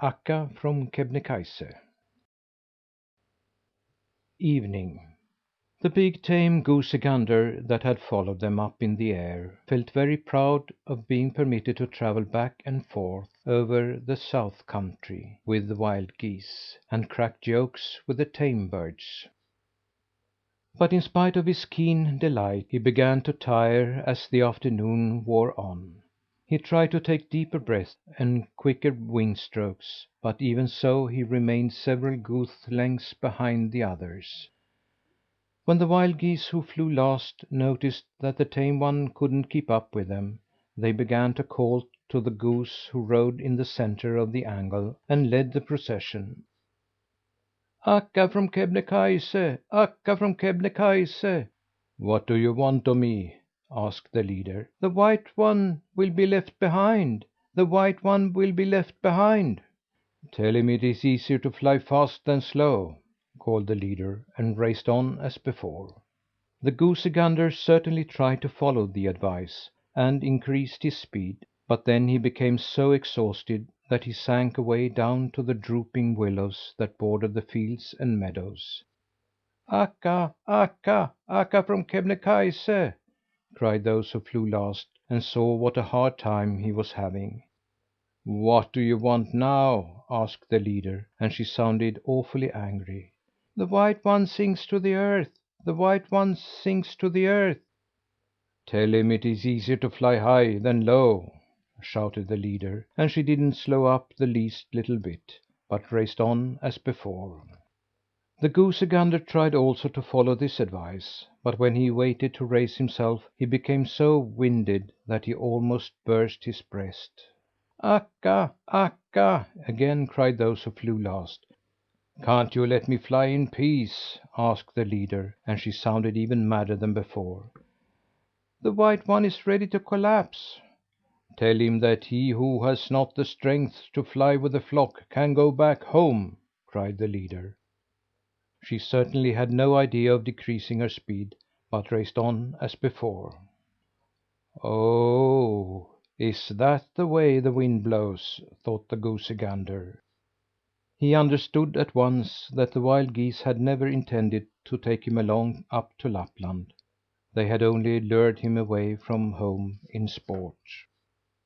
Akka from Kebnekaise. Evening. The big tame goosey gander that had followed them up in the air felt very proud of being permitted to travel back and forth over the south country with the wild geese, and crack jokes with the tame birds. But in spite of his keen delight, he began to tire as the afternoon wore on. He tried to take deeper breaths and quicker wing strokes, but even so he remained several goose lengths behind the others. When the wild geese who flew last noticed that the tame one couldn't keep up with them, they began to call to the goose who rode in the centre of the angle and led the procession. "Akka from Kebnekaise! Akka from Kebnekaise!" "What do you want of me?" asked the leader. "The white one will be left behind! The white one will be left behind!" "Tell him it is easier to fly fast than slow," called the leader, and raced on as before. The goosey gander certainly tried to follow the advice, and increased his speed; but then he became so exhausted that he sank away down to the drooping willows that bordered the fields and meadows. "Akka! Akka! Akka from Kebnekaise!" cried those who flew last, and saw what a hard time he was having. "What do you want now?" asked the leader, and she sounded awfully angry. "The white one sinks to the earth! The white one sinks to the earth!" "Tell him it is easier to fly high than low!" shouted the leader, and she didn't slow up the least little bit, but raced on as before. The goosey gander tried also to follow this advice, but when he waited to raise himself he became so winded that he almost burst his breast. "Akka! Akka!" again cried those who flew last. "Can't you let me fly in peace?" asked the leader, and she sounded even madder than before. "The white one is ready to collapse." "Tell him that he who has not the strength to fly with the flock can go back home!" cried the leader. She certainly had no idea of decreasing her speed, but raced on as before. "Oh, is that the way the wind blows?" thought the goosey gander. He understood at once that the wild geese had never intended to take him along up to Lapland. They had only lured him away from home in sport.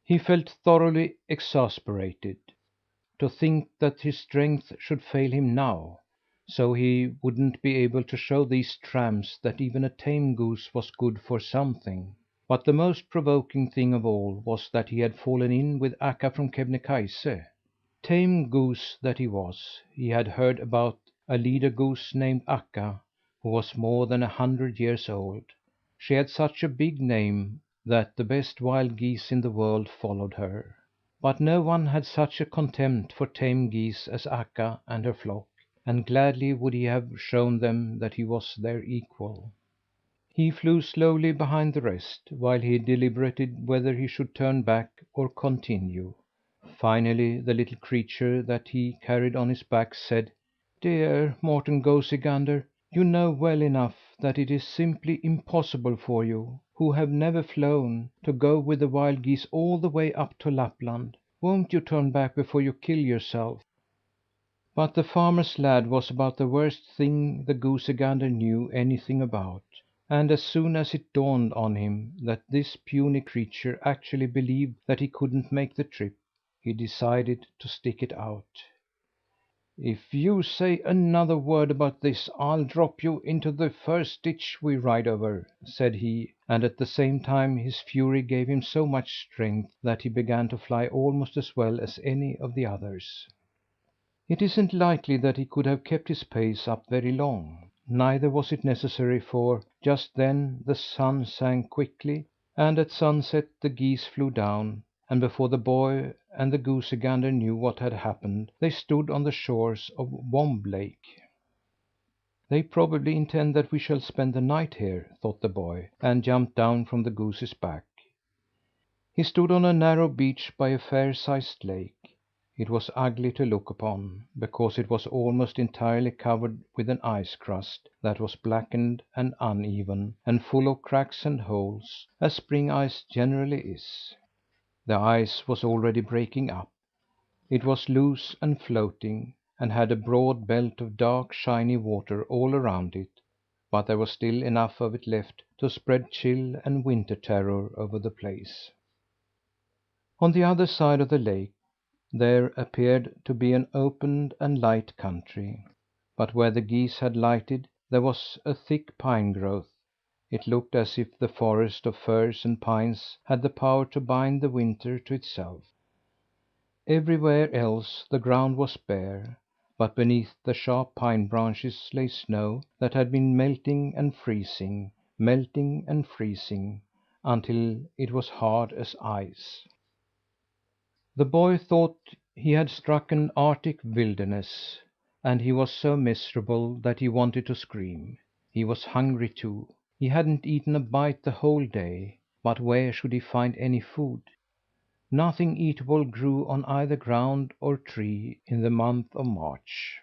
He felt thoroughly exasperated. To think that his strength should fail him now, so he wouldn't be able to show these tramps that even a tame goose was good for something! But the most provoking thing of all was that he had fallen in with Akka from Kebnekaise. Tame goose that he was, he had heard about a leader goose named Akka, who was more than 100 years old. She had such a big name that the best wild geese in the world followed her. But no one had such a contempt for tame geese as Akka and her flock, and gladly would he have shown them that he was their equal. He flew slowly behind the rest, while he deliberated whether he should turn back or continue. Finally the little creature that he carried on his back said: "Dear Morten Goosey Gander, you know well enough that it is simply impossible for you, who have never flown, to go with the wild geese all the way up to Lapland. Won't you turn back before you kill yourself?" But the farmer's lad was about the worst thing the goosey gander knew anything about, and as soon as it dawned on him that this puny creature actually believed that he couldn't make the trip, he decided to stick it out. "If you say another word about this, I'll drop you into the first ditch we ride over," said he, and at the same time his fury gave him so much strength that he began to fly almost as well as any of the others. It isn't likely that he could have kept his pace up very long. Neither was it necessary, for just then the sun sank quickly, and at sunset the geese flew down, and before the boy and the goosey gander knew what had happened, they stood on the shores of Womb Lake. "They probably intend that we shall spend the night here," thought the boy, and jumped down from the goose's back. He stood on a narrow beach by a fair sized lake. It was ugly to look upon, because it was almost entirely covered with an ice crust that was blackened and uneven, and full of cracks and holes, as spring ice generally is. The ice was already breaking up. It was loose and floating, and had a broad belt of dark, shiny water all around it, but there was still enough of it left to spread chill and winter terror over the place. On the other side of the lake there appeared to be an open and light country, but where the geese had lighted there was a thick pine growth. It looked as if the forest of firs and pines had the power to bind the winter to itself. Everywhere else the ground was bare, but beneath the sharp pine branches lay snow that had been melting and freezing, until it was hard as ice. The boy thought he had struck an Arctic wilderness, and he was so miserable that he wanted to scream. He was hungry too. He hadn't eaten a bite the whole day, but where should he find any food? Nothing eatable grew on either ground or tree in the month of March.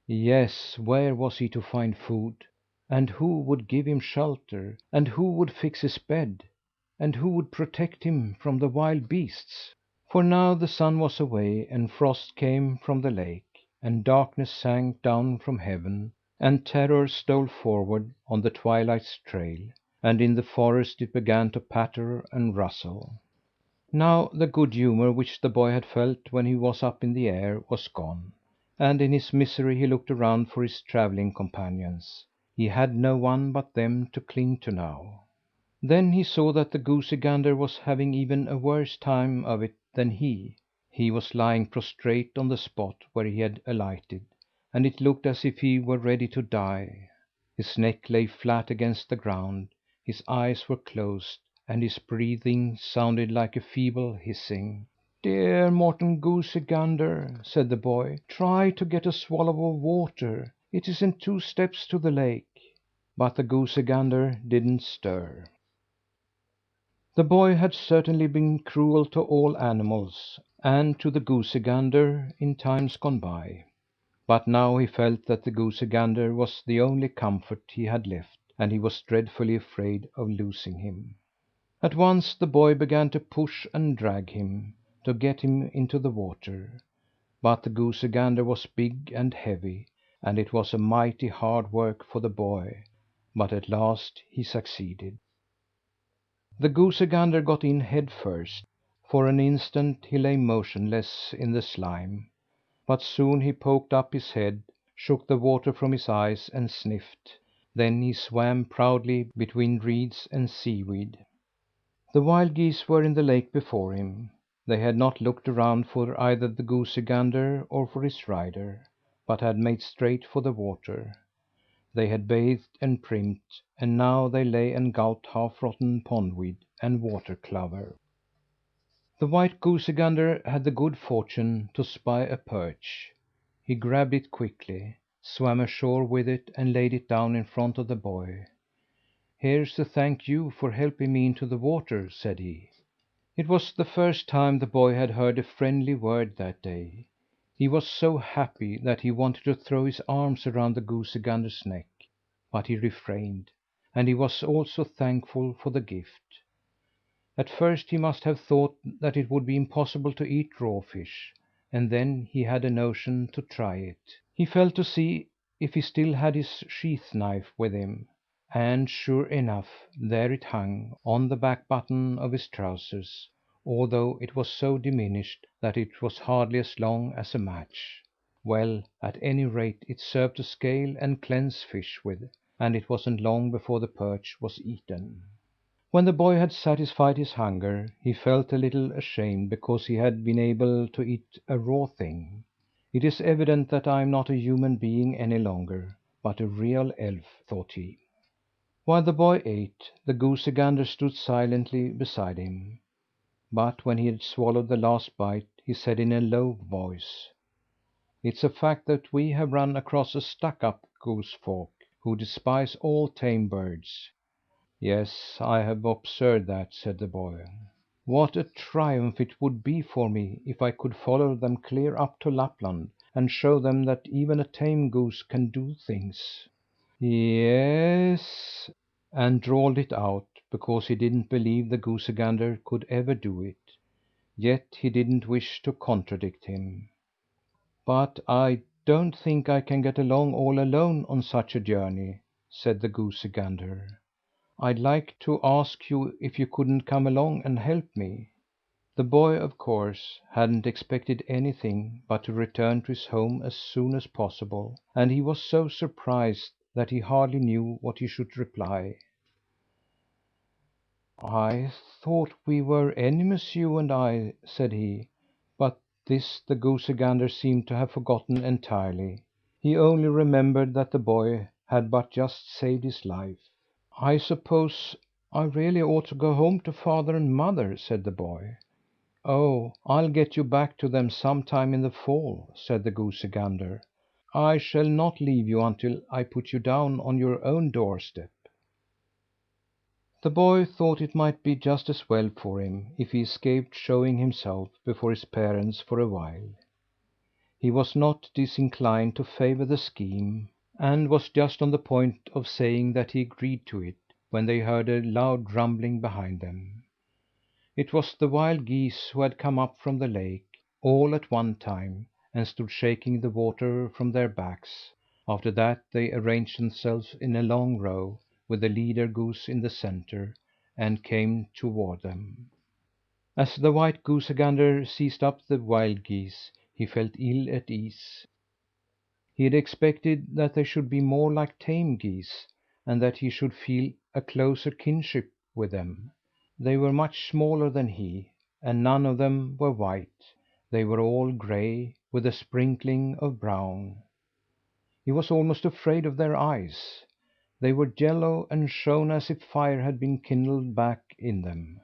Yes, where was he to find food? And who would give him shelter? And who would fix his bed? And who would protect him from the wild beasts? For now the sun was away, and frost came from the lake, and darkness sank down from heaven, and terror stole forward on the twilight's trail, and in the forest it began to patter and rustle. Now the good humour which the boy had felt when he was up in the air was gone, and in his misery he looked around for his travelling companions. He had no one but them to cling to now. Then he saw that the goosey gander was having even a worse time of it than he. He was lying prostrate on the spot where he had alighted, and it looked as if he were ready to die. His neck lay flat against the ground, his eyes were closed, and his breathing sounded like a feeble hissing. "Dear Morten Goosey Gander," said the boy, "try to get a swallow of water. It isn't 2 steps to the lake." But the goosey gander didn't stir. The boy had certainly been cruel to all animals, and to the goosey gander in times gone by. But now he felt that the goosey gander was the only comfort he had left, and he was dreadfully afraid of losing him. At once the boy began to push and drag him, to get him into the water. But the goosey gander was big and heavy, and it was a mighty hard work for the boy, but at last he succeeded. The goosey gander got in head first. For an instant he lay motionless in the slime, but soon he poked up his head, shook the water from his eyes, and sniffed. Then he swam proudly between reeds and seaweed. The wild geese were in the lake before him. They had not looked around for either the goosey gander or for his rider, but had made straight for the water. They had bathed and primped, and now they lay and gulped half rotten pondweed and water clover. The white goosey gander had the good fortune to spy a perch. He grabbed it quickly, swam ashore with it, and laid it down in front of the boy. "Here's to thank you for helping me into the water," said he. It was the first time the boy had heard a friendly word that day. He was so happy that he wanted to throw his arms around the goosey gander's neck, but he refrained, and he was also thankful for the gift. At first he must have thought that it would be impossible to eat raw fish, and then he had a notion to try it. He felt to see if he still had his sheath knife with him, and sure enough, there it hung on the back button of his trousers, although it was so diminished that it was hardly as long as a match. Well, at any rate it served to scale and cleanse fish with, and it wasn't long before the perch was eaten. When the boy had satisfied his hunger, he felt a little ashamed because he had been able to eat a raw thing. "It is evident that I am not a human being any longer, but a real elf," thought he. While the boy ate, the goosey gander stood silently beside him. But when he had swallowed the last bite, he said in a low voice: "It's a fact that we have run across a stuck up goose folk, who despise all tame birds." "Yes, I have observed that," said the boy. "What a triumph it would be for me if I could follow them clear up to Lapland, and show them that even a tame goose can do things." "Yes," and drawled it out because he didn't believe the goosey gander could ever do it. Yet he didn't wish to contradict him. "But I don't think I can get along all alone on such a journey," said the goosey gander. "I'd like to ask you if you couldn't come along and help me." The boy, of course, hadn't expected anything but to return to his home as soon as possible, and he was so surprised that he hardly knew what he should reply. "I thought we were enemies, you and I," said he, but this the goosey gander seemed to have forgotten entirely. He only remembered that the boy had but just saved his life. "I suppose I really ought to go home to father and mother," said the boy. "Oh, I'll get you back to them some time in the fall," said the goosey gander. "I shall not leave you until I put you down on your own doorstep." The boy thought it might be just as well for him if he escaped showing himself before his parents for a while. He was not disinclined to favour the scheme, and was just on the point of saying that he agreed to it, when they heard a loud rumbling behind them. It was the wild geese who had come up from the lake, all at one time, and stood shaking the water from their backs. After that they arranged themselves in a long row, with the leader goose in the centre, and came toward them. As the white goosey gander seized up the wild geese, he felt ill at ease. He had expected that they should be more like tame geese, and that he should feel a closer kinship with them. They were much smaller than he, and none of them were white. They were all gray, with a sprinkling of brown. He was almost afraid of their eyes. They were yellow and shone as if fire had been kindled back in them.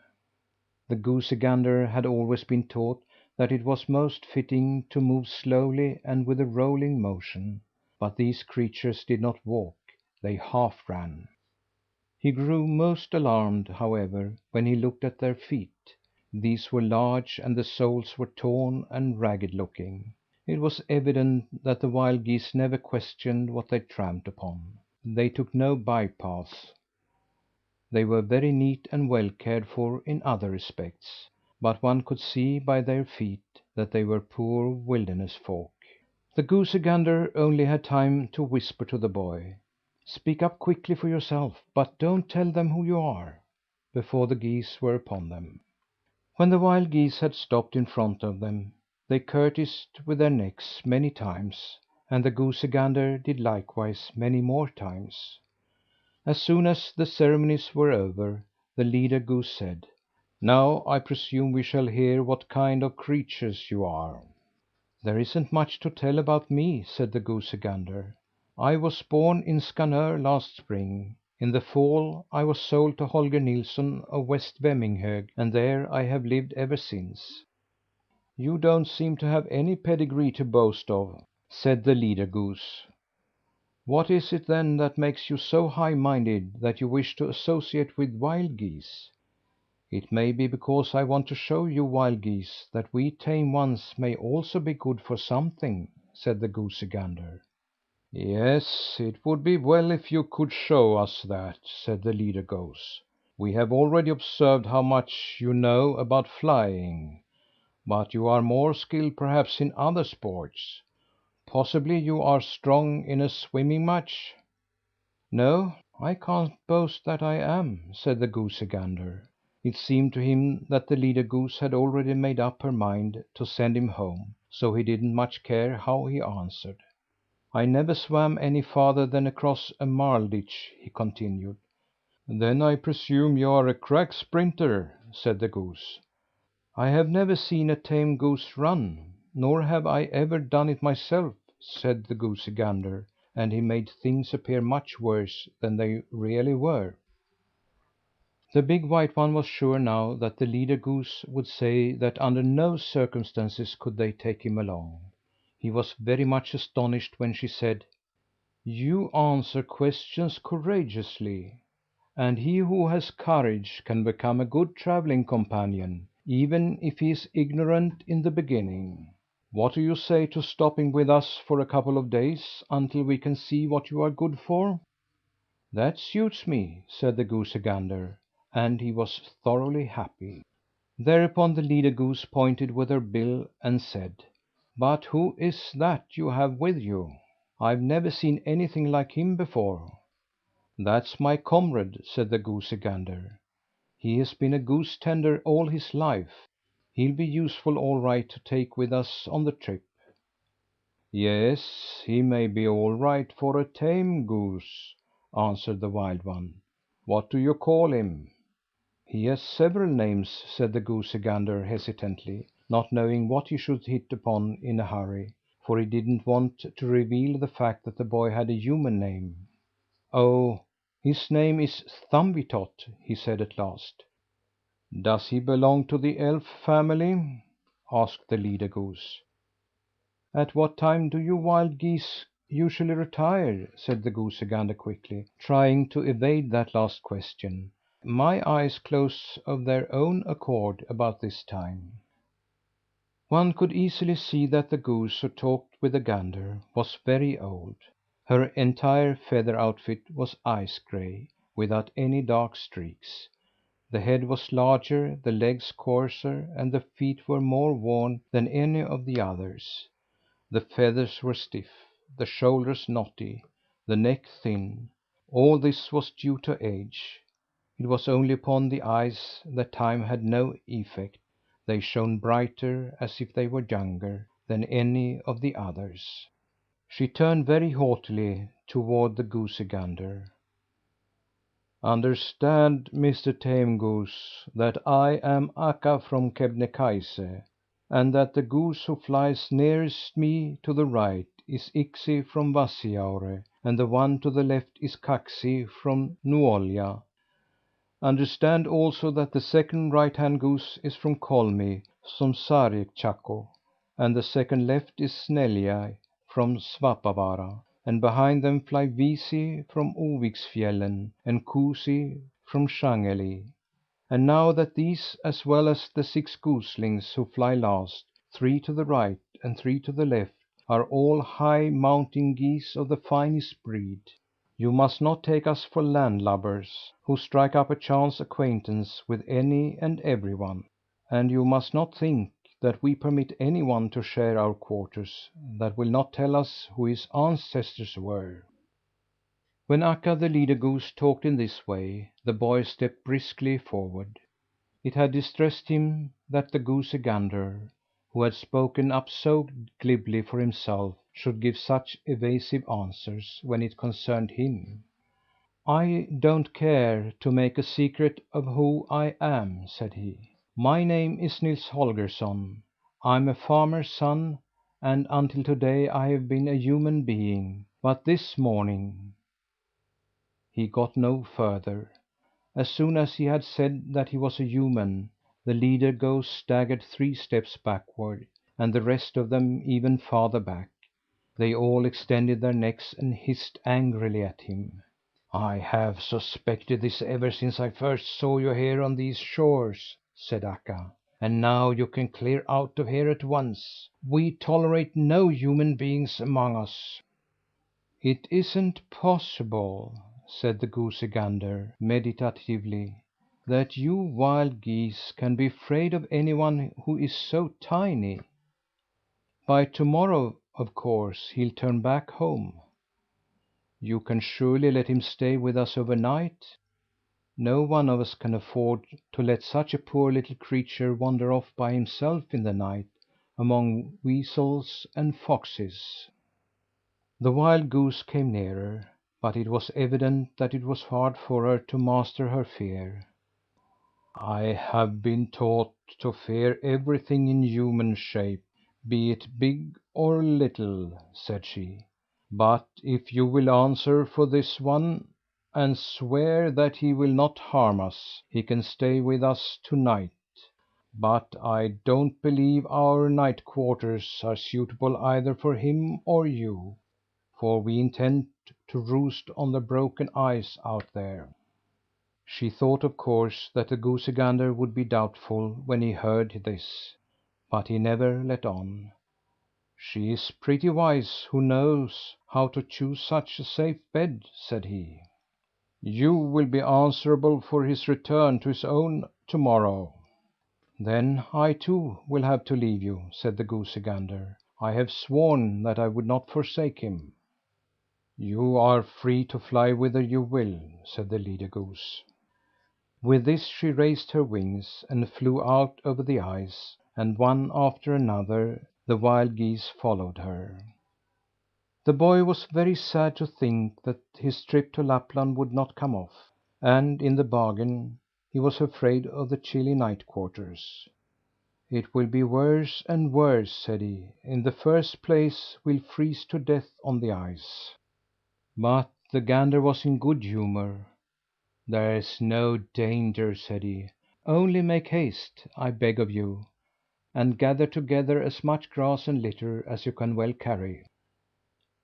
The goosey gander had always been taught that it was most fitting to move slowly and with a rolling motion, but these creatures did not walk, they half ran. He grew most alarmed, however, when he looked at their feet. These were large, and the soles were torn and ragged looking. It was evident that the wild geese never questioned what they tramped upon. They took no by paths. They were very neat and well cared for in other respects, but one could see by their feet that they were poor wilderness folk. The goosey gander only had time to whisper to the boy: "Speak up quickly for yourself, but don't tell them who you are," before the geese were upon them. When the wild geese had stopped in front of them, they courtesied with their necks many times, and the goosey gander did likewise many more times. As soon as the ceremonies were over, the leader goose said: "Now I presume we shall hear what kind of creatures you are." "There isn't much to tell about me," said the goosey gander. "I was born in Skanör last spring. In the fall I was sold to Holger Nilsson of West Vemminghög, and there I have lived ever since." "You don't seem to have any pedigree to boast of," said the leader goose. "What is it then that makes you so high minded that you wish to associate with wild geese?" "It may be because I want to show you wild geese that we tame ones may also be good for something," said the goosey gander. "Yes, it would be well if you could show us that," said the leader goose. "We have already observed how much you know about flying, but you are more skilled perhaps in other sports. Possibly you are strong in a swimming match?" "No, I can't boast that I am," said the goosey gander. It seemed to him that the leader goose had already made up her mind to send him home, so he didn't much care how he answered. "I never swam any farther than across a marl ditch," he continued. "Then I presume you are a crack sprinter," said the goose. "I have never seen a tame goose run, nor have I ever done it myself," said the goosey gander, and he made things appear much worse than they really were. The big white one was sure now that the leader goose would say that under no circumstances could they take him along. He was very much astonished when she said: "You answer questions courageously, and he who has courage can become a good travelling companion, even if he is ignorant in the beginning. What do you say to stopping with us for a couple of days, until we can see what you are good for?" "That suits me," said the goosey gander, and he was thoroughly happy. Thereupon the leader goose pointed with her bill and said: "But who is that you have with you? I've never seen anything like him before." "That's my comrade," said the goosey gander. "He has been a goose tender all his life. He'll be useful all right to take with us on the trip." "Yes, he may be all right for a tame goose," answered the wild one. "What do you call him?" "He has several names," said the goosey gander hesitantly, not knowing what he should hit upon in a hurry, for he didn't want to reveal the fact that the boy had a human name. "Oh, his name is Thumbietot," he said at last. "Does he belong to the elf family?" asked the leader goose. "At what time do you wild geese usually retire?" said the goosey gander quickly, trying to evade that last question. "My eyes close of their own accord about this time." One could easily see that the goose who talked with the gander was very old. Her entire feather outfit was ice gray, without any dark streaks. The head was larger, the legs coarser, and the feet were more worn than any of the others. The feathers were stiff, the shoulders knotty, the neck thin. All this was due to age. It was only upon the eyes that time had no effect. They shone brighter, as if they were younger, than any of the others. She turned very haughtily toward the goosey gander. "Understand, Mr. Tame Goose, that I am Akka from Kebnekaise, and that the goose who flies nearest me to the right is Iksi from Vassijaure, and the one to the left is Kaksi from Nuolja. Understand also that the second right hand goose is from Kolmi, from Sarjektjakko, and the second left is Snälja from Svappavaara, and behind them fly Viisi from Oviksfjällen and Kuusi from Shangeli. And know that these, as well as the six goslings who fly last, three to the right and three to the left, are all high mountain geese of the finest breed. You must not take us for landlubbers, who strike up a chance acquaintance with any and every one. And you must not think that we permit any one to share our quarters that will not tell us who his ancestors were." When Akka, the leader goose, talked in this way, the boy stepped briskly forward. It had distressed him that the goosey gander, who had spoken up so glibly for himself, should give such evasive answers when it concerned him. "I don't care to make a secret of who I am," said he. "My name is Nils Holgersson. I'm a farmer's son, and until to day I have been a human being. But this morning " He got no further. As soon as he had said that he was a human, the leader goose staggered 3 steps backward, and the rest of them even farther back. They all extended their necks and hissed angrily at him. "I have suspected this ever since I first saw you here on these shores," said Akka. "And now you can clear out of here at once. We tolerate no human beings among us." "It isn't possible," said the goosey gander meditatively, "that you wild geese can be afraid of anyone who is so tiny. By to morrow, of course, he'll turn back home. You can surely let him stay with us overnight? No one of us can afford to let such a poor little creature wander off by himself in the night, among weasels and foxes." The wild goose came nearer, but it was evident that it was hard for her to master her fear. "I have been taught to fear everything in human shape, be it big or little," said she. "But if you will answer for this one, and swear that he will not harm us, he can stay with us to night. But I don't believe our night quarters are suitable either for him or you, for we intend to roost on the broken ice out there." She thought, of course, that the goosey gander would be doubtful when he heard this, but he never let on. "She is pretty wise who knows how to choose such a safe bed," said he. "You will be answerable for his return to his own to morrow." "Then I too will have to leave you," said the goosey gander. "I have sworn that I would not forsake him." "You are free to fly whither you will," said the leader goose. With this she raised her wings and flew out over the ice, and one after another the wild geese followed her. The boy was very sad to think that his trip to Lapland would not come off, and in the bargain he was afraid of the chilly night quarters. "It will be worse and worse," said he. "In the first place, we'll freeze to death on the ice." But the gander was in good humour. "There's no danger," said he. "Only make haste, I beg of you, and gather together as much grass and litter as you can well carry."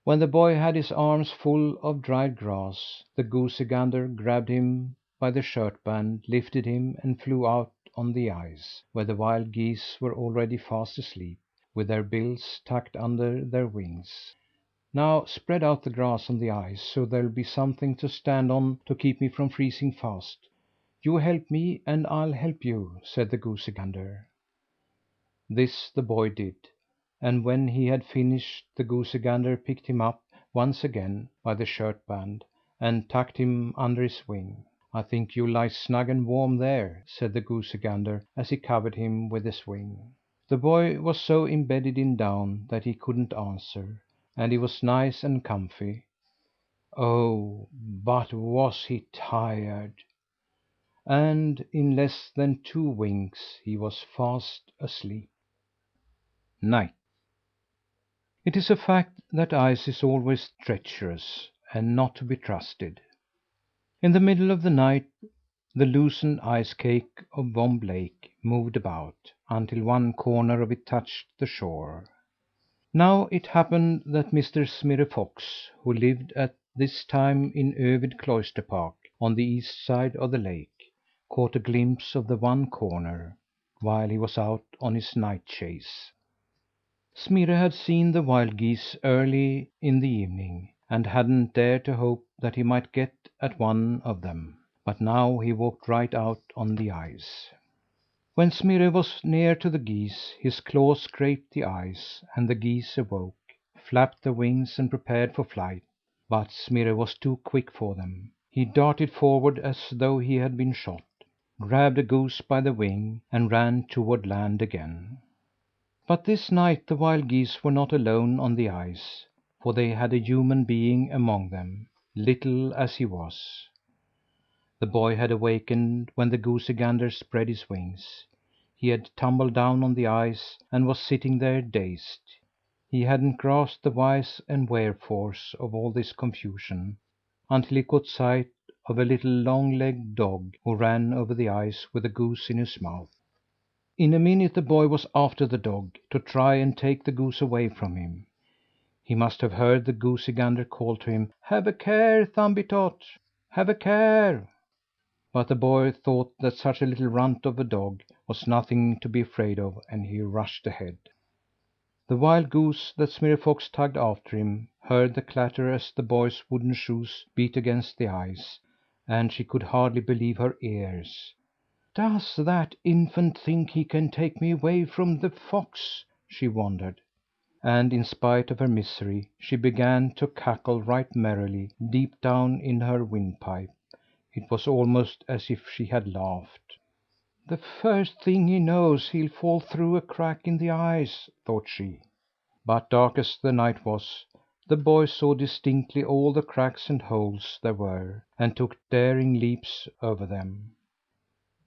When the boy had his arms full of dried grass, the goosey gander grabbed him by the shirt band, lifted him, and flew out on the ice, where the wild geese were already fast asleep, with their bills tucked under their wings. "Now spread out the grass on the ice, so there'll be something to stand on to keep me from freezing fast. You help me, and I'll help you," said the goosey gander. This the boy did, and when he had finished, the goosey gander picked him up once again by the shirt band, and tucked him under his wing. "I think you'll lie snug and warm there," said the goosey gander as he covered him with his wing. The boy was so embedded in down that he couldn't answer, and he was nice and comfy. Oh, but was he tired! And in less than 2 winks he was fast asleep. Night. It is a fact that ice is always treacherous, and not to be trusted. In the middle of the night the loosened ice cake of Vomb Lake moved about, until one corner of it touched the shore. Now it happened that Mr. Smirre Fox, who lived at this time in Övid Cloister Park, on the east side of the lake, caught a glimpse of the one corner, while he was out on his night chase. Smirre had seen the wild geese early in the evening, and hadn't dared to hope that he might get at one of them. But now he walked right out on the ice. When Smirre was near to the geese, his claws scraped the ice, and the geese awoke, flapped their wings, and prepared for flight. But Smirre was too quick for them. He darted forward as though he had been shot, grabbed a goose by the wing, and ran toward land again. But this night the wild geese were not alone on the ice, for they had a human being among them, little as he was. The boy had awakened when the goosey gander spread his wings. He had tumbled down on the ice, and was sitting there dazed. He hadn't grasped the whys and wherefores of all this confusion, until he caught sight of a little long legged dog who ran over the ice with a goose in his mouth. In a minute the boy was after the dog, to try and take the goose away from him. He must have heard the goosey gander call to him: "Have a care, Thumbietot! Have a care!" But the boy thought that such a little runt of a dog was nothing to be afraid of, and he rushed ahead. The wild goose that Smirre Fox tugged after him heard the clatter as the boy's wooden shoes beat against the ice, and she could hardly believe her ears. "Does that infant think he can take me away from the fox?" she wondered. And in spite of her misery, she began to cackle right merrily deep down in her windpipe. It was almost as if she had laughed. "The first thing he knows, he'll fall through a crack in the ice," thought she. But dark as the night was, the boy saw distinctly all the cracks and holes there were, and took daring leaps over them.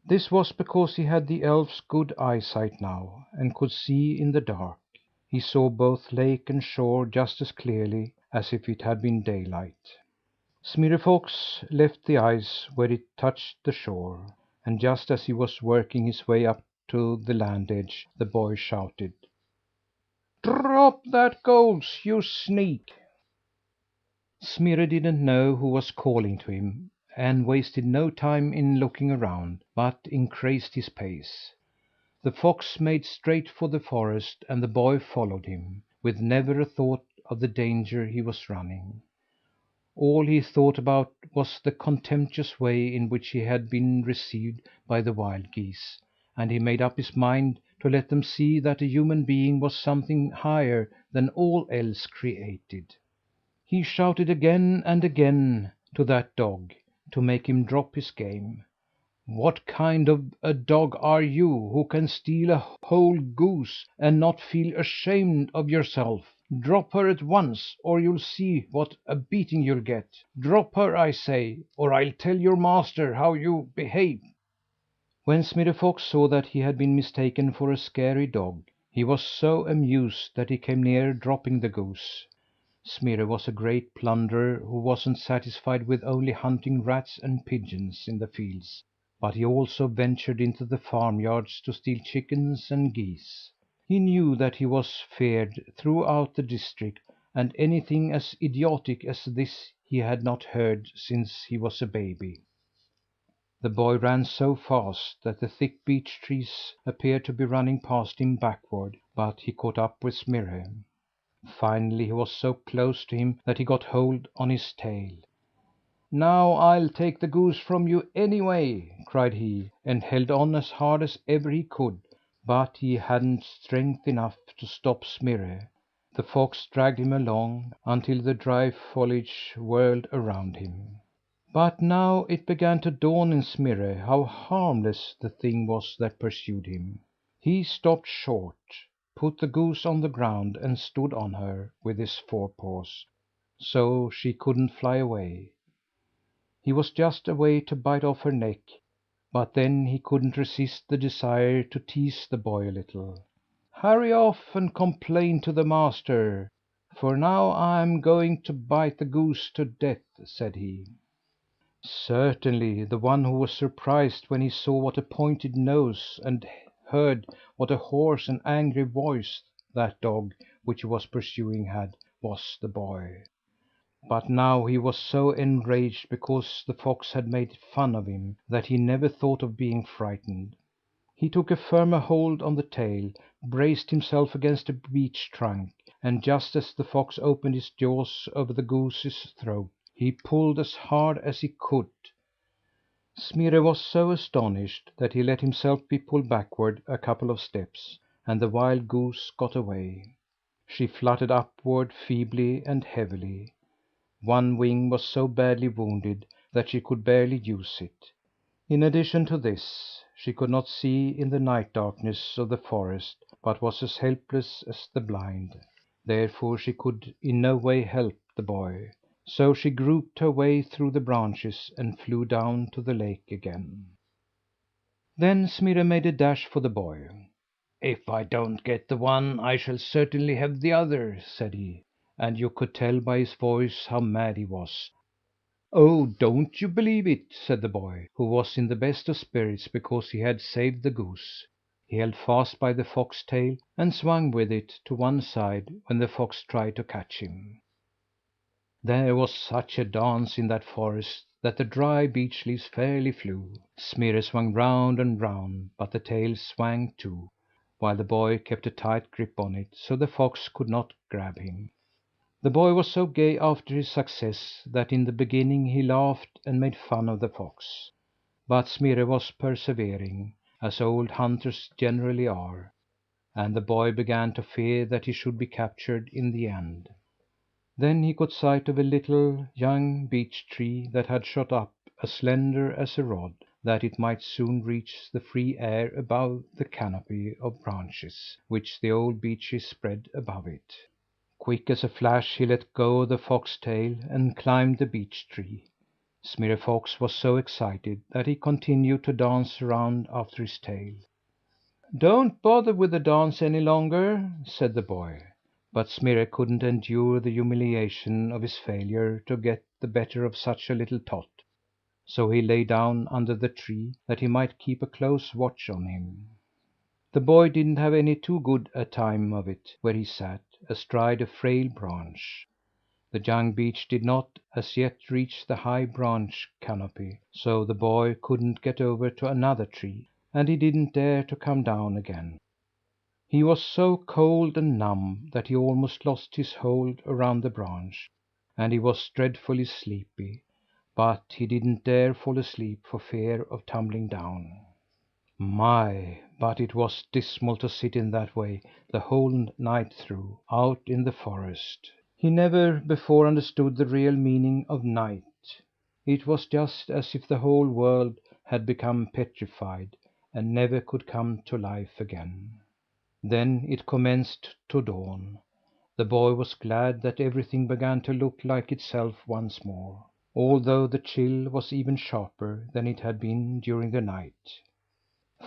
This was because he had the elf's good eyesight now, and could see in the dark. He saw both lake and shore just as clearly as if it had been daylight. Smirre Fox left the ice where it touched the shore, and just as he was working his way up to the land edge, the boy shouted: "Drop that goose, you sneak!" Smirre didn't know who was calling to him, and wasted no time in looking around, but increased his pace. The fox made straight for the forest, and the boy followed him, with never a thought of the danger he was running. All he thought about was the contemptuous way in which he had been received by the wild geese, and he made up his mind to let them see that a human being was something higher than all else created. He shouted again and again to that dog, to make him drop his game. "What kind of a dog are you, who can steal a whole goose and not feel ashamed of yourself? Drop her at once, or you'll see what a beating you'll get. Drop her, I say, or I'll tell your master how you behave." When Smirre Fox saw that he had been mistaken for a scary dog, he was so amused that he came near dropping the goose. Smirre was a great plunderer who wasn't satisfied with only hunting rats and pigeons in the fields, but he also ventured into the farmyards to steal chickens and geese. He knew that he was feared throughout the district, and anything as idiotic as this he had not heard since he was a baby. The boy ran so fast that the thick beech trees appeared to be running past him backward, but he caught up with Smirre. Finally he was so close to him that he got hold on his tail. "Now I'll take the goose from you anyway!" cried he, and held on as hard as ever he could, but he hadn't strength enough to stop Smirre. The fox dragged him along until the dry foliage whirled around him. But now it began to dawn on Smirre how harmless the thing was that pursued him. He stopped short, put the goose on the ground, and stood on her with his forepaws, so she couldn't fly away. He was just away to bite off her neck, but then he couldn't resist the desire to tease the boy a little. "Hurry off and complain to the master, for now I'm going to bite the goose to death," said he. Certainly the one who was surprised when he saw what a pointed nose and heard what a hoarse and angry voice that dog which he was pursuing had, was the boy. But now he was so enraged because the fox had made fun of him, that he never thought of being frightened. He took a firmer hold on the tail, braced himself against a beech trunk, and just as the fox opened his jaws over the goose's throat, he pulled as hard as he could. Smirre was so astonished that he let himself be pulled backward a couple of steps, and the wild goose got away. She fluttered upward feebly and heavily. One wing was so badly wounded that she could barely use it. In addition to this, she could not see in the night darkness of the forest, but was as helpless as the blind. Therefore she could in no way help the boy. So she groped her way through the branches and flew down to the lake again. Then Smirre made a dash for the boy. "If I don't get the one, I shall certainly have the other," said he, and you could tell by his voice how mad he was. "Oh, don't you believe it!" said the boy, who was in the best of spirits because he had saved the goose. He held fast by the fox tail and swung with it to one side when the fox tried to catch him. There was such a dance in that forest that the dry beech leaves fairly flew. Smirre swung round and round, but the tail swung too, while the boy kept a tight grip on it so the fox could not grab him. The boy was so gay after his success that in the beginning he laughed and made fun of the fox. But Smirre was persevering, as old hunters generally are, and the boy began to fear that he should be captured in the end. Then he caught sight of a little, young beech tree that had shot up as slender as a rod, that it might soon reach the free air above the canopy of branches which the old beeches spread above it. Quick as a flash he let go of the fox tail and climbed the beech tree. Smirre Fox was so excited that he continued to dance around after his tail. "Don't bother with the dance any longer," said the boy. But Smirre couldn't endure the humiliation of his failure to get the better of such a little tot, so he lay down under the tree that he might keep a close watch on him. The boy didn't have any too good a time of it where he sat, astride a frail branch. The young beech did not as yet reach the high branch canopy, so the boy couldn't get over to another tree, and he didn't dare to come down again. He was so cold and numb that he almost lost his hold around the branch, and he was dreadfully sleepy, but he didn't dare fall asleep for fear of tumbling down. My, but it was dismal to sit in that way the whole night through, out in the forest. He never before understood the real meaning of night. It was just as if the whole world had become petrified, and never could come to life again. Then it commenced to dawn. The boy was glad that everything began to look like itself once more, although the chill was even sharper than it had been during the night.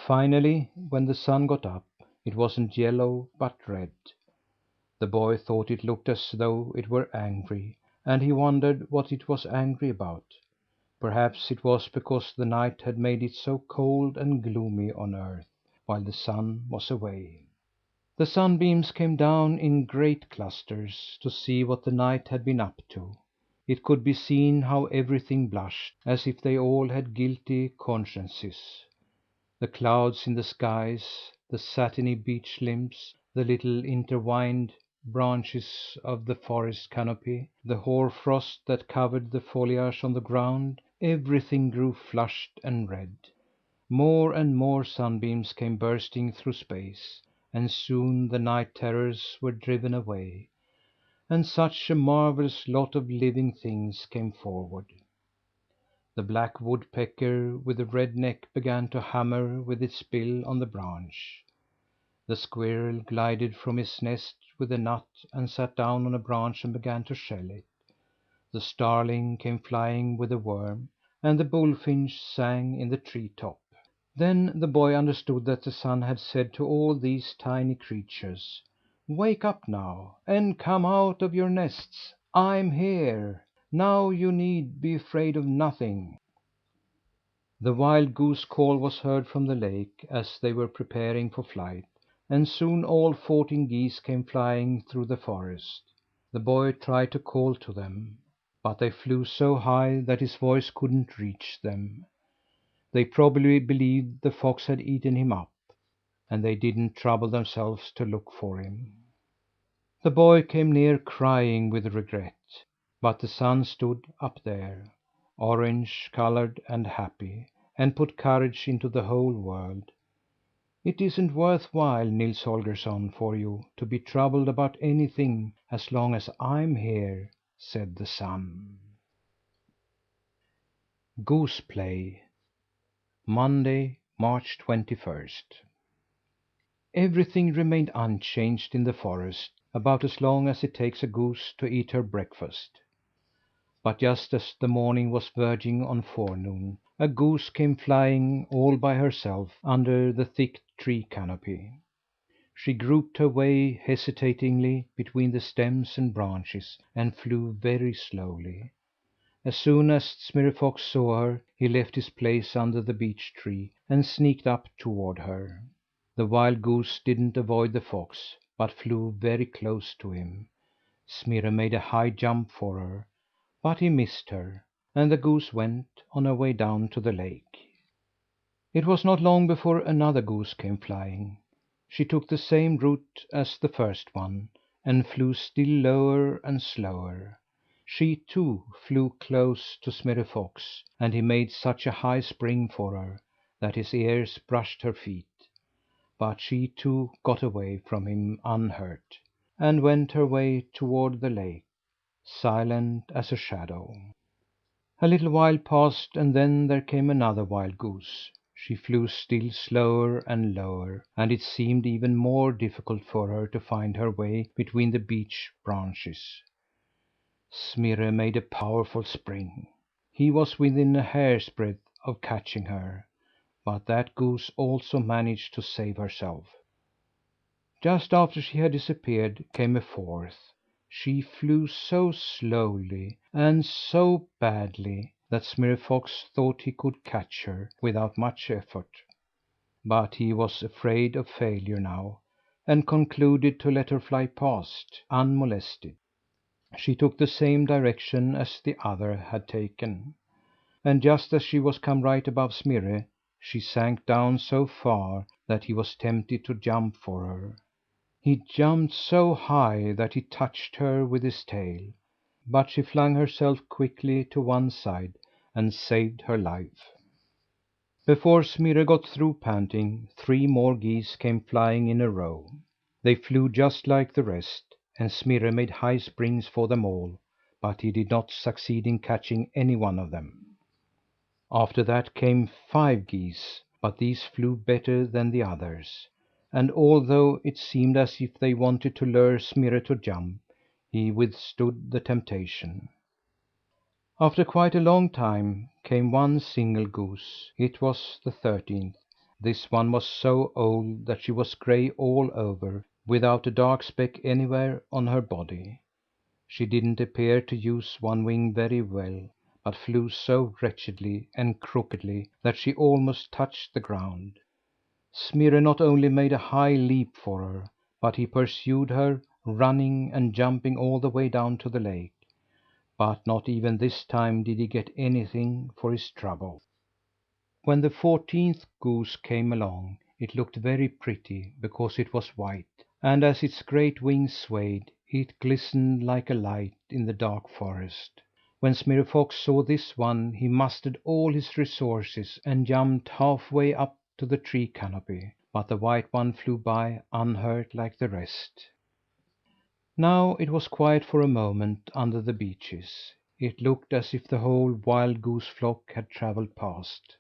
Finally, when the sun got up, it wasn't yellow, but red. The boy thought it looked as though it were angry, and he wondered what it was angry about. Perhaps it was because the night had made it so cold and gloomy on earth, while the sun was away. The sunbeams came down in great clusters to see what the night had been up to. It could be seen how everything blushed, as if they all had guilty consciences. The clouds in the skies, the satiny beech limbs, the little intertwined branches of the forest canopy, the hoar frost that covered the foliage on the ground, everything grew flushed and red. More and more sunbeams came bursting through space, and soon the night terrors were driven away, and such a marvellous lot of living things came forward. The black woodpecker with the red neck began to hammer with its bill on the branch. The squirrel glided from his nest with a nut and sat down on a branch and began to shell it. The starling came flying with a worm, and the bullfinch sang in the tree top. Then the boy understood that the sun had said to all these tiny creatures: "Wake up now, and come out of your nests. I'm here. Now you need be afraid of nothing." The wild goose call was heard from the lake as they were preparing for flight, and soon all 14 geese came flying through the forest. The boy tried to call to them, but they flew so high that his voice couldn't reach them. They probably believed the fox had eaten him up, and they didn't trouble themselves to look for him. The boy came near crying with regret, but the sun stood up there, orange coloured and happy, and put courage into the whole world. "It isn't worth while, Nils Holgersson, for you to be troubled about anything as long as I'm here," said the sun. Goose Play, Monday, March 21st. Everything remained unchanged in the forest about as long as it takes a goose to eat her breakfast. But just as the morning was verging on forenoon, a goose came flying all by herself under the thick tree canopy. She groped her way hesitatingly between the stems and branches, and flew very slowly. As soon as Smirre Fox saw her, he left his place under the beech tree and sneaked up toward her. The wild goose didn't avoid the fox, but flew very close to him. Smirre made a high jump for her, but he missed her, and the goose went on her way down to the lake. It was not long before another goose came flying. She took the same route as the first one, and flew still lower and slower. She, too, flew close to Smirre Fox, and he made such a high spring for her that his ears brushed her feet. But she, too, got away from him unhurt, and went her way toward the lake, silent as a shadow. A little while passed, and then there came another wild goose. She flew still slower and lower, and it seemed even more difficult for her to find her way between the beech branches. Smirre made a powerful spring. He was within a hair's breadth of catching her, but that goose also managed to save herself. Just after she had disappeared came a fourth. She flew so slowly and so badly that Smirre Fox thought he could catch her without much effort. But he was afraid of failure now, and concluded to let her fly past, unmolested. She took the same direction as the other had taken, and just as she was come right above Smirre, she sank down so far that he was tempted to jump for her. He jumped so high that he touched her with his tail, but she flung herself quickly to one side and saved her life. Before Smirre got through panting, 3 more geese came flying in a row. They flew just like the rest, and Smirre made high springs for them all, but he did not succeed in catching any one of them. After that came 5 geese, but these flew better than the others, and although it seemed as if they wanted to lure Smirre to jump, he withstood the temptation. After quite a long time came one single goose. It was the 13th. This one was so old that she was gray all over, without a dark speck anywhere on her body. She didn't appear to use one wing very well, but flew so wretchedly and crookedly that she almost touched the ground. Smirre not only made a high leap for her, but he pursued her, running and jumping all the way down to the lake. But not even this time did he get anything for his trouble. When the 14th goose came along, it looked very pretty because it was white, and as its great wings swayed, it glistened like a light in the dark forest. When Smirre Fox saw this one, he mustered all his resources and jumped half way up to the tree canopy, but the white one flew by unhurt like the rest. Now it was quiet for a moment under the beeches. It looked as if the whole wild goose flock had travelled past.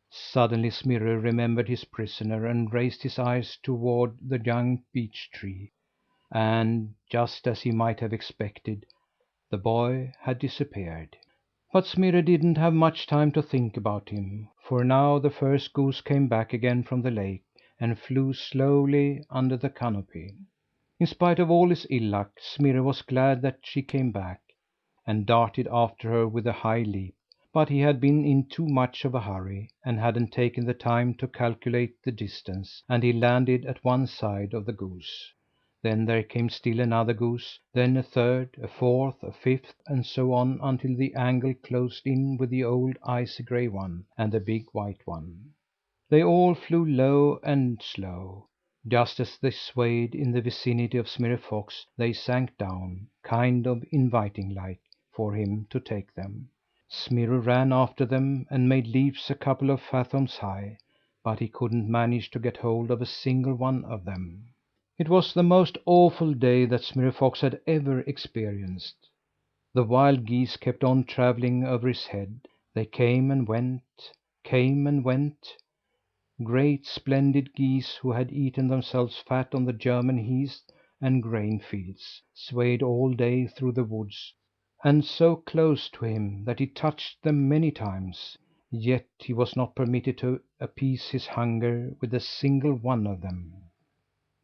Suddenly Smirre remembered his prisoner and raised his eyes toward the young beech tree, and, just as he might have expected, the boy had disappeared. But Smirre didn't have much time to think about him, for now the first goose came back again from the lake and flew slowly under the canopy. In spite of all his ill luck, Smirre was glad that she came back, and darted after her with a high leap. But he had been in too much of a hurry, and hadn't taken the time to calculate the distance, and he landed at one side of the goose. Then there came still another goose, then a third, a fourth, a fifth, and so on until the angle closed in with the old icy gray one and the big white one. They all flew low and slow. Just as they swayed in the vicinity of Smirre Fox, they sank down, kind of inviting like, for him to take them. Smirre ran after them and made leaps a couple of fathoms high, but he couldn't manage to get hold of a single one of them. It was the most awful day that Smirre Fox had ever experienced. The wild geese kept on travelling over his head. They came and went, came and went. Great, splendid geese who had eaten themselves fat on the German heaths and grain fields, swayed all day through the woods, and so close to him that he touched them many times. Yet he was not permitted to appease his hunger with a single one of them.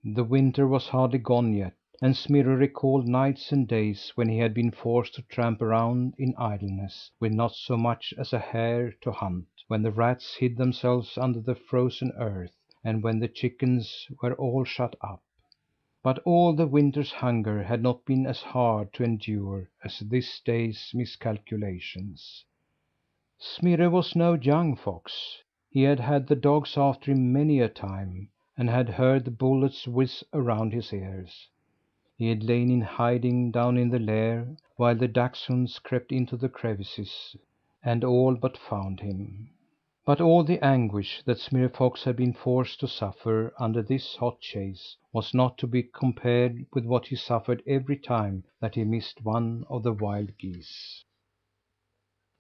The winter was hardly gone yet, and Smirre recalled nights and days when he had been forced to tramp around in idleness, with not so much as a hare to hunt, when the rats hid themselves under the frozen earth, and when the chickens were all shut up. But all the winter's hunger had not been as hard to endure as this day's miscalculations. Smirre was no young fox. He had had the dogs after him many a time, and had heard the bullets whizz around his ears. He had lain in hiding down in the lair, while the dachshunds crept into the crevices and all but found him. But all the anguish that Smirre Fox had been forced to suffer under this hot chase was not to be compared with what he suffered every time that he missed one of the wild geese.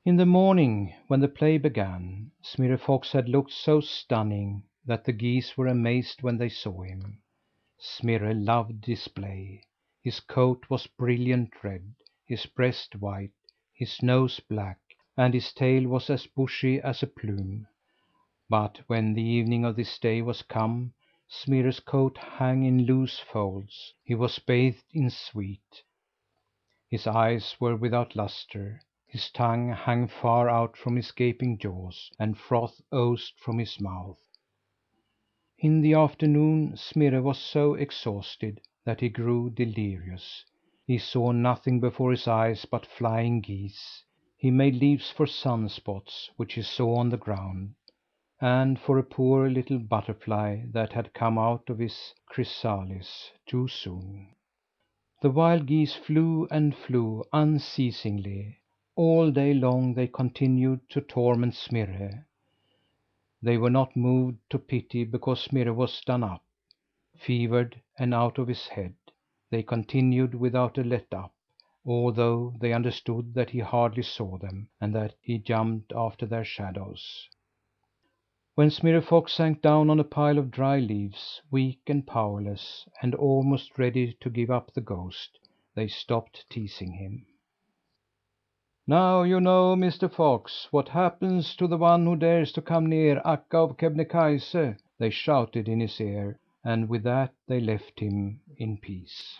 In the morning, when the play began, Smirre Fox had looked so stunning that the geese were amazed when they saw him. Smirre loved display. His coat was brilliant red, his breast white, his nose black, and his tail was as bushy as a plume. But when the evening of this day was come, Smirre's coat hung in loose folds. He was bathed in sweat. His eyes were without luster. His tongue hung far out from his gaping jaws, and froth oozed from his mouth. In the afternoon Smirre was so exhausted that he grew delirious. He saw nothing before his eyes but flying geese. He made leaps for sunspots which he saw on the ground, and for a poor little butterfly that had come out of his chrysalis too soon. The wild geese flew and flew unceasingly. All day long they continued to torment Smirre. They were not moved to pity because Smirre was done up, fevered, and out of his head. They continued without a let up, although they understood that he hardly saw them, and that he jumped after their shadows. When Smirre Fox sank down on a pile of dry leaves, weak and powerless, and almost ready to give up the ghost, they stopped teasing him. "Now you know, Mr. Fox, what happens to the one who dares to come near Akka of Kebnekaise," they shouted in his ear, and with that they left him in peace.